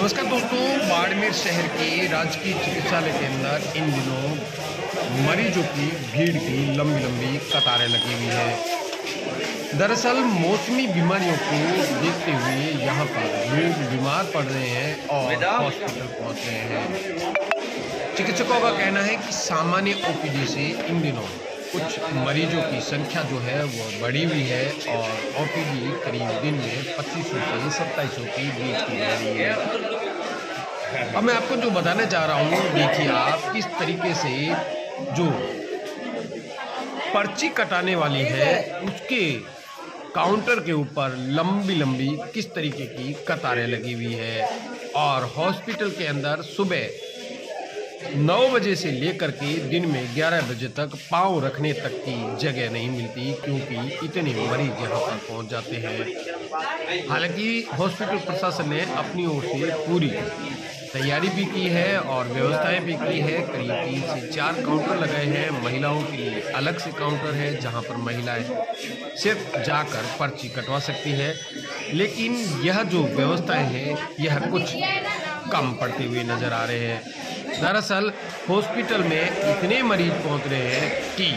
नमस्कार दोस्तों, बाड़मेर शहर के राजकीय चिकित्सालय के अंदर इन दिनों मरीजों की भीड़ की लंबी लंबी कतारें लगी हुई है। दरअसल मौसमी बीमारियों को देखते हुए यहाँ पर लोग बीमार पड़ रहे हैं और हॉस्पिटल पहुँच रहे हैं। चिकित्सकों का कहना है कि सामान्य ओपीडी से इन दिनों कुछ मरीजों की संख्या जो है वो बढ़ी हुई है और ओपीडी करीब दिन में 2500 से 2700 के बीच की बढ़ रही है। अब मैं आपको जो बताना चाह रहा हूँ, देखिए आप किस तरीके से जो पर्ची कटाने वाली है उसके काउंटर के ऊपर लंबी लंबी किस तरीके की कतारें लगी हुई है और हॉस्पिटल के अंदर सुबह 9 बजे से लेकर के दिन में 11 बजे तक पाँव रखने तक की जगह नहीं मिलती, क्योंकि इतने मरीज यहाँ पर पहुँच जाते हैं। हालांकि हॉस्पिटल प्रशासन ने अपनी ओर से पूरी तैयारी भी की है और व्यवस्थाएं भी की है। करीब 3 से 4 काउंटर लगाए हैं। महिलाओं के लिए अलग से काउंटर है जहाँ पर महिलाएं सिर्फ जाकर पर्ची कटवा सकती है, लेकिन यह जो व्यवस्थाएं हैं यह कुछ कम पड़ते हुए नजर आ रहे हैं। दरअसल हॉस्पिटल में इतने मरीज पहुंच रहे हैं कि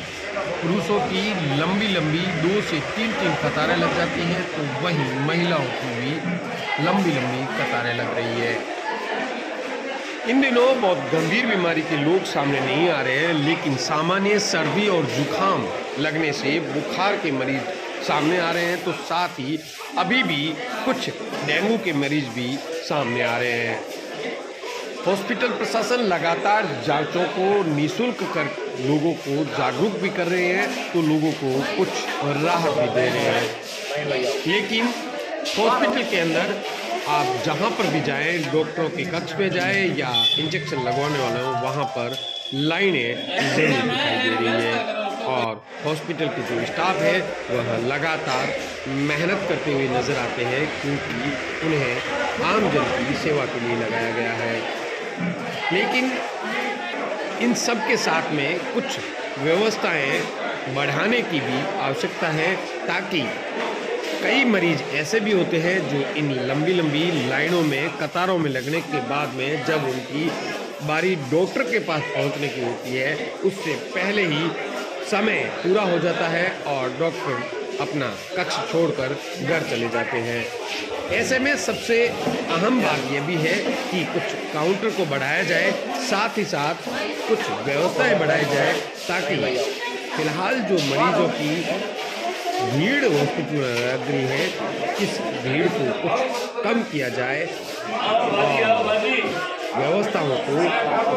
पुरुषों की लंबी लंबी 2 से 3 कतारें लग जाती हैं, तो वहीं महिलाओं की भी लंबी लंबी कतारें लग रही है। इन दिनों बहुत गंभीर बीमारी के लोग सामने नहीं आ रहे हैं, लेकिन सामान्य सर्दी और जुकाम लगने से बुखार के मरीज सामने आ रहे हैं, तो साथ ही अभी भी कुछ डेंगू के मरीज भी सामने आ रहे हैं। हॉस्पिटल प्रशासन लगातार जांचों को निःशुल्क कर लोगों को जागरूक भी कर रहे हैं, तो लोगों को कुछ राहत भी दे रहे हैं। लेकिन हॉस्पिटल के अंदर आप जहां पर भी जाएं, डॉक्टरों के कक्ष पे जाएं या इंजेक्शन लगवाने वाले हो, वहां पर लाइनें लगी दिखाई दे रही है और हॉस्पिटल के जो स्टाफ है वह लगातार मेहनत करते हुए नजर आते हैं, क्योंकि उन्हें आम जन की सेवा के लिए लगाया गया है। लेकिन इन सब के साथ में कुछ व्यवस्थाएं बढ़ाने की भी आवश्यकता है, ताकि कई मरीज ऐसे भी होते हैं जो इन लंबी लंबी लाइनों में कतारों में लगने के बाद में जब उनकी बारी डॉक्टर के पास पहुंचने की होती है, उससे पहले ही समय पूरा हो जाता है और डॉक्टर अपना कक्ष छोड़कर घर चले जाते हैं। ऐसे में सबसे अहम बात यह भी है कि कुछ काउंटर को बढ़ाया जाए, साथ ही साथ कुछ व्यवस्थाएं बढ़ाई जाए, ताकि फिलहाल जो मरीजों की भीड़ हॉस्पिटल में लग रही है, इस भीड़ को कुछ कम किया जाए और व्यवस्थाओं को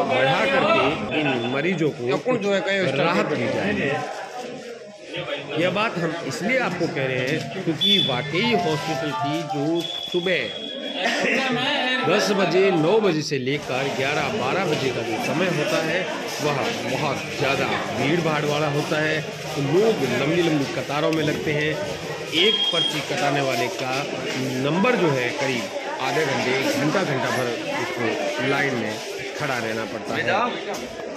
बढ़ा करके इन मरीजों को जो है राहत दी जाए। यह बात हम इसलिए आपको कह रहे हैं क्योंकि वाकई हॉस्पिटल की जो सुबह 10 बजे 9 बजे से लेकर 11-12 बजे का जो समय होता है वह बहुत ज़्यादा भीड़ भाड़ वाला होता है, तो लोग लंबी लंबी कतारों में लगते हैं। एक पर्ची कटाने वाले का नंबर जो है करीब आधे घंटे घंटा भर इसको लाइन में खड़ा रहना पड़ता है।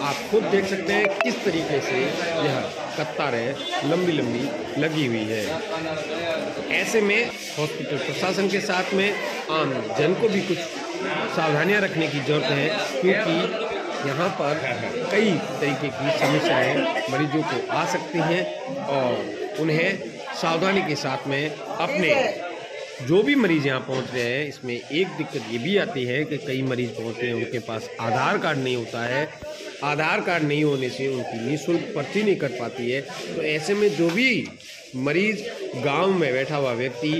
आप खुद देख सकते हैं किस तरीके से यह कतारें लंबी लंबी लगी हुई है। ऐसे में हॉस्पिटल प्रशासन के साथ में आम जन को भी कुछ सावधानियां रखने की जरूरत है, क्योंकि यहाँ पर कई तरीके की समस्याएं मरीजों को आ सकती हैं और उन्हें सावधानी के साथ में अपने जो भी मरीज यहाँ पहुँच रहे हैं, इसमें एक दिक्कत ये भी आती है कि कई मरीज पहुँचते हैं उनके पास आधार कार्ड नहीं होता है। आधार कार्ड नहीं होने से उनकी निःशुल्क पर्ची नहीं कट पाती है। तो ऐसे में जो भी मरीज गांव में बैठा हुआ व्यक्ति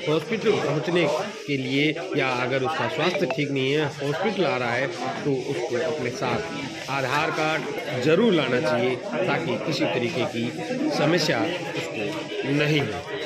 हॉस्पिटल पहुंचने के लिए या अगर उसका स्वास्थ्य ठीक नहीं है, हॉस्पिटल आ रहा है, तो उसको अपने साथ आधार कार्ड जरूर लाना चाहिए, ताकि किसी तरीके की समस्या उसको नहीं हो।